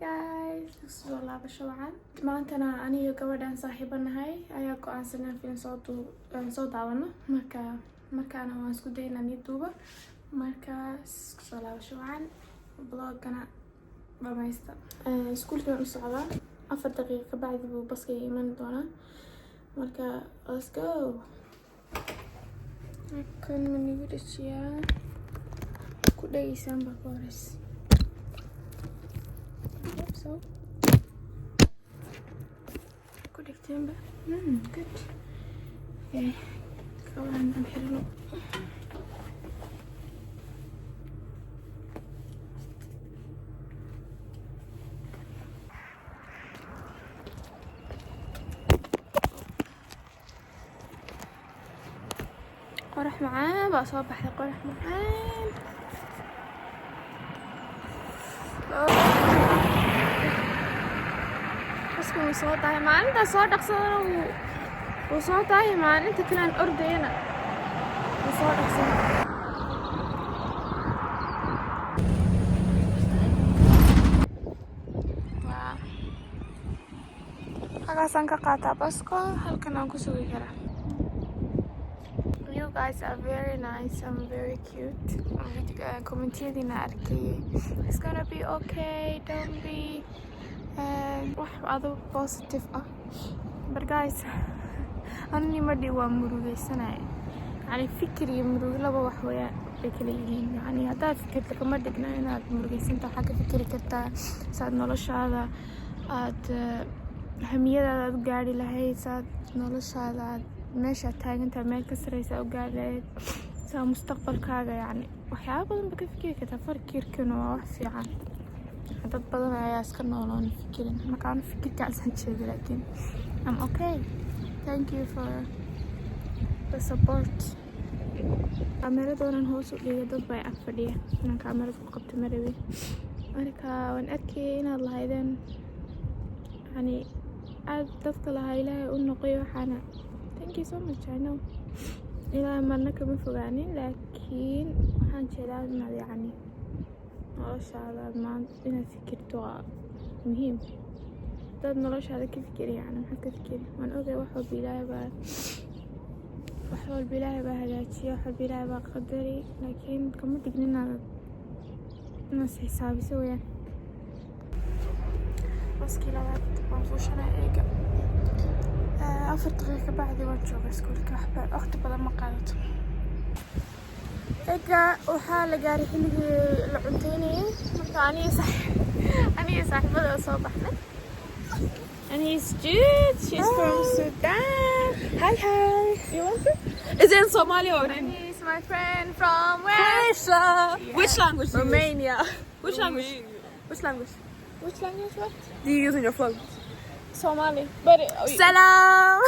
guys, soo laabasho wacan. Maantana aniga gabadhan saaxiibanahay ayaa go'aansanay in soo daawano markaana waan isku daynaa inaan duubo marka soo laabasho wacan vlogana dhamaysta. Iskuulka waan u socdaa 4 daqiiqo ka bacdi buu baska iman doonaa marka let's go. Kan manigu dhashiyaa ku dhageysan bakores. So good December. Good. Okay. Go on and hello. قرح معاه بقى صباح القرح معاه. اسكو صوتها ما انت صوتك صار وصوتها ما انت كلان أرضي هنا وصوتك صار حقاسان كقاطع بسكو هل كنا نكسوي كرا. You guys are very nice and very cute. Commented in arki. It's gonna be okay. Don't be wax adu positive ah. But guys, anni madii waa murugaysanay. Yani fikir iyo murug laba wax weeyaan bay kala yihiin. Yani hadaad fikirto kama dhigna inaad murugaysanto xagga fikiri kartaa saad noloshaada aad hamiyadaada aad gaari lahayd saad noloshaada aad meesha taagantaa meel ka sareysa u gaari lahayd saa mustaqbalkaaga yani waxyaabo badan ba ka fikiri kartaa fikirkana waa wax fiican. dad badan ayaa iska nooloon fikirin markaan fikirkaasaan jeedo laakiin I'm okay. Thank you for the support. Kaameradan hoos u dhigay dad bay ag fadhiya inaan kaamerada ku qabto marabi marka waan arkay inaad lahaydeen yani aad dadka lahaa ilaahay u noqoy waxaana thank you so much. I know ilaahay marna kama fogaanin laakiin waxaan jeedaa inaad yani noloshaada maanta inaad fikirto waa muhiim. dad noloshaada ka fikir yani maxaad ka fikiri waan ogay wax walba ilaahay baa hagaajiya wax walba ilaahay baa qadari laakiin kama dignin inaad xisaabiso weeyaan. baskii labaad waan fuushanaa eega 4 daqiiqo ka bacdi waan joogaa iskuulka waxba waqti badan ma qaadato. eega waxaa la gaaray xilligii la cunteynayay marka aniga saaxiibada soo baxnay. And he's Jude. She's from Sudan. Hi. You want to? Is it in Somalia or and he's my friend from where? Croatia? Yeah. Which language? Romania. Which language? Which language? Which language? What? Do you use in your phone? Somali. But Salam.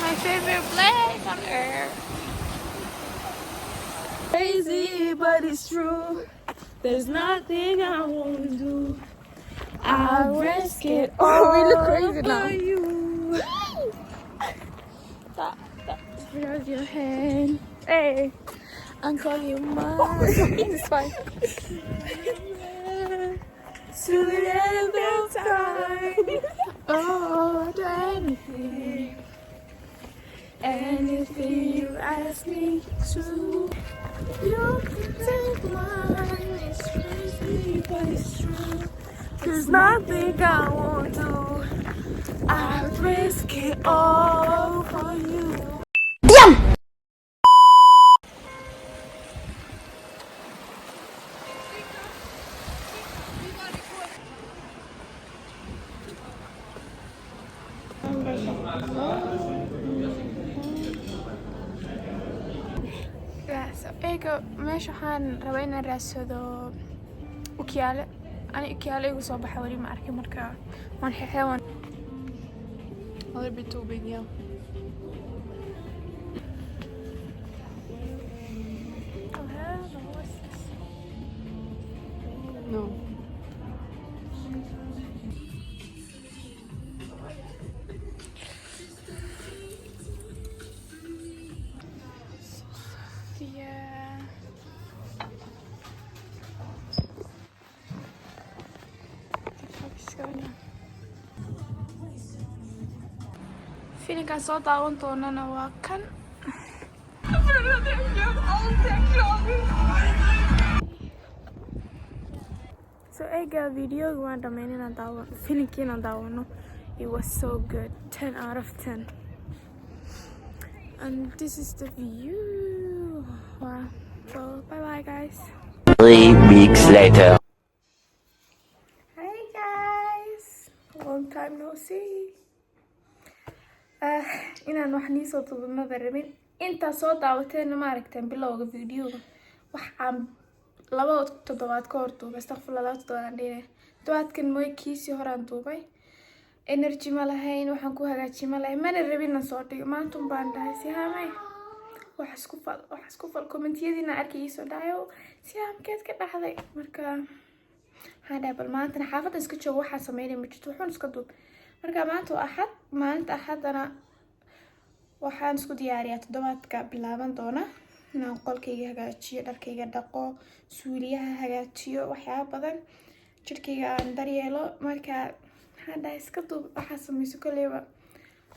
my favorite place on earth. Crazy, but it's true. There's nothing I won't do. I'll risk it all. We look crazy now. For you. Here's your hand. Hey, Uncle, you mine. It's fine. To the end of time. Oh, do anything you ask me to. You can take mine. It's crazy, but it's true. There's nothing I won't do. I'd risk it all for you. eega meesha waxaan rabaa inaan raadsado ukiyaale ani ukiyaale igu soo baxa weli ma arkin marka waan xeexeewan A little bit too big, yeah. No. filinkan soo daawan doonana waa kan. So ega videoga waan dhameyn inaan daawano filimkii inaan daawano. It was so good. 10 out of 10. And this is the view. Wow. So bye bye guys. 3 weeks later. Hey guys. Long time no see. Inaan wax nii soo duubo ma rabin. Inta soo daawateen ma aragteen bilowga videoga. Wax aan 2 toddobaad ka hor duubay. Astaghfirullah 2 toddobaad dheer. Toddobaadkan mooy kiisi horaan duubay. Energy ma lahayn waxaan ku hagaajin ma lahayn mana rabin inaan soo dhigo maanta baan dhahay si haamay wax isku fal commentiyadiina arkay soo dhayo si haamkeed ka dhaxday marka hada bal maanta xaafada iska joogo waxa sameeyay ma jirto waxaan iska duub marka maanta waa maalinta axadana waxaan isku diyaariyaa toddobaadka bilaaban doona inaan qolkayga hagaajiyo dharkayga dhaqo suuliyaha hagaajiyo waxyaabo badan jirkayga aan daryeelo marka hada iska duub waxa sameeyay kaleeba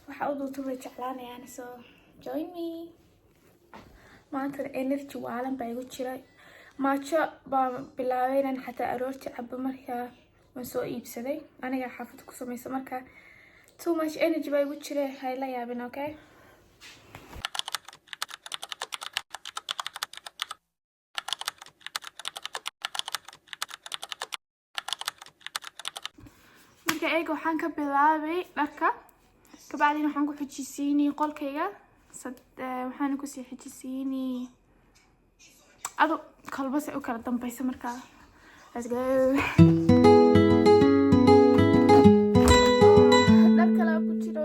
waxa u duubtay jeclaanayaan so join me maanta energy waalan bay ugu jiray maacho baa bilaabay inaan xataa aroorti cabo marka waan soo iibsaday aniga xaafad ku sameeyay marka too much energy bay ugu jiray hay la yaabin okay eego waxaan ka bilaabay dharka kabacdina waxaan ku xijisiinay qolkayga waxaan ku sii xijisiinay ado kalbas u kala dambaysa marka let's go dharka la ku jiro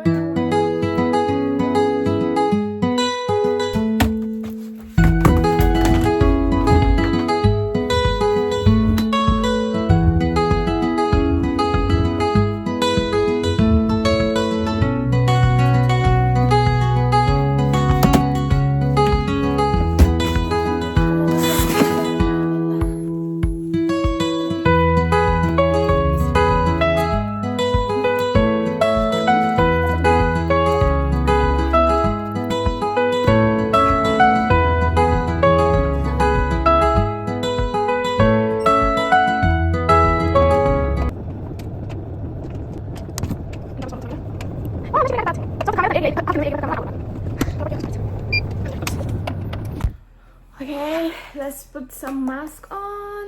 Okay, let's put some mask on.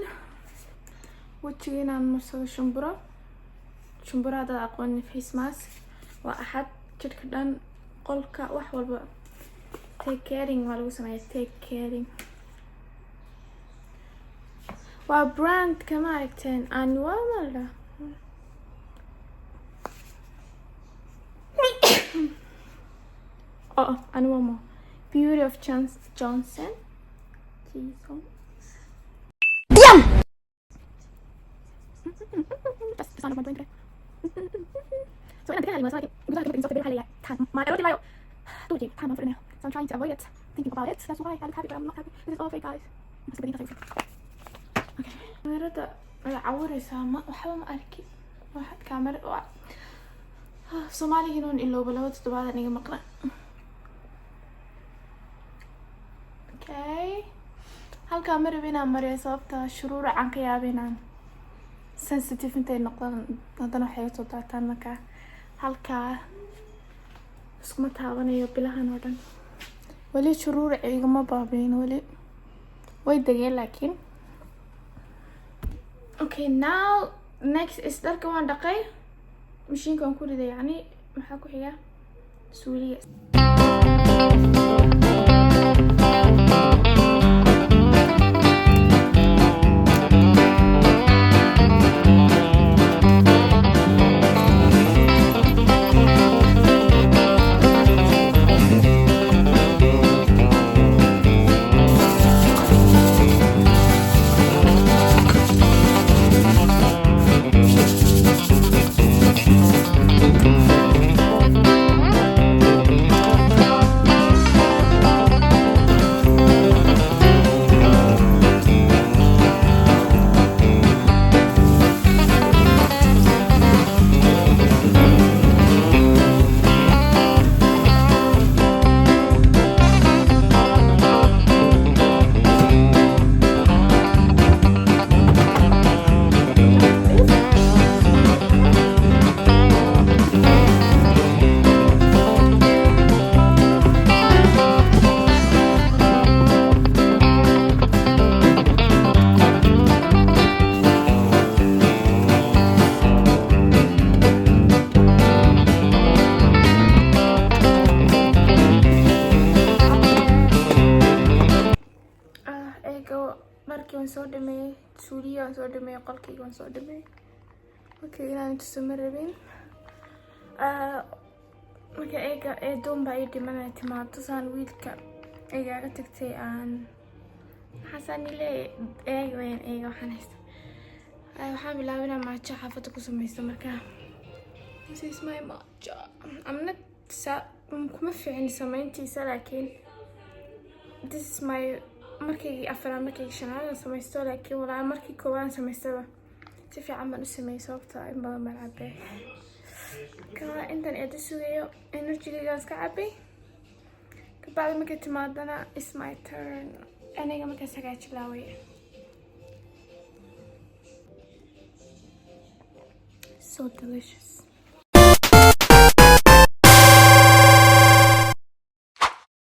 وجهنا نمسح شمبرة هذا أقوى face mask وأحد جدًا قلك وحول take caring ولا وسمعي take caring وبراند كمان كتير أنواع مرة أنواع ما Beauty of Johnson بس أنا ما بدي so أنا بتكلم مثلاً يقول لك إنسان بيروح عليه ما أروح لا توجي time for now so I'm trying to avoid it thinking about it that's why I look happy but I'm not happy this is all fake guys بس بدي نفسي okay مرة العورة سامة وحاول ما أركي واحد كاميرا Somali هنون إلو بلوت تبعد نيجي مقنع okay halka maribina mariyo sababta shuruur aan ka yaabinaan sensitive intay noqdaan hadana waxay soo daataan marka halka isku taabanayo bilahan oo dhan wali shuruur igama baabeen wali way dageen laakiin okay now next is darka waan dhaqay mashiinka aan ku riday yani waxa ku xiga suuliga suuliya waan soo dhameeyay, qolkayga waan soo dhameeyay. Okay, inaan tuso ma rabin. Marka eedoon baa ii dhimanaya timaado saan wiilka igaaga tagtay aan xasaan ile eega waxaan haysta. Waxaan bilaabay inaan maajo xaafadda ku samaysto markaa. This is my matcha. I'm not kuma fiicin samayntiisa laakiin this is my markii afraad markii shanaad samaysto laakiin walaa markii koowaad samaystaba si fiican baan u sameeyay sababtoo in badan baan cabay. Kana intan eed sugayo energy-ga iska cabay. Kabacdi markay timaadana it's my turn. Aniga markaa sagaajilaaway. So delicious.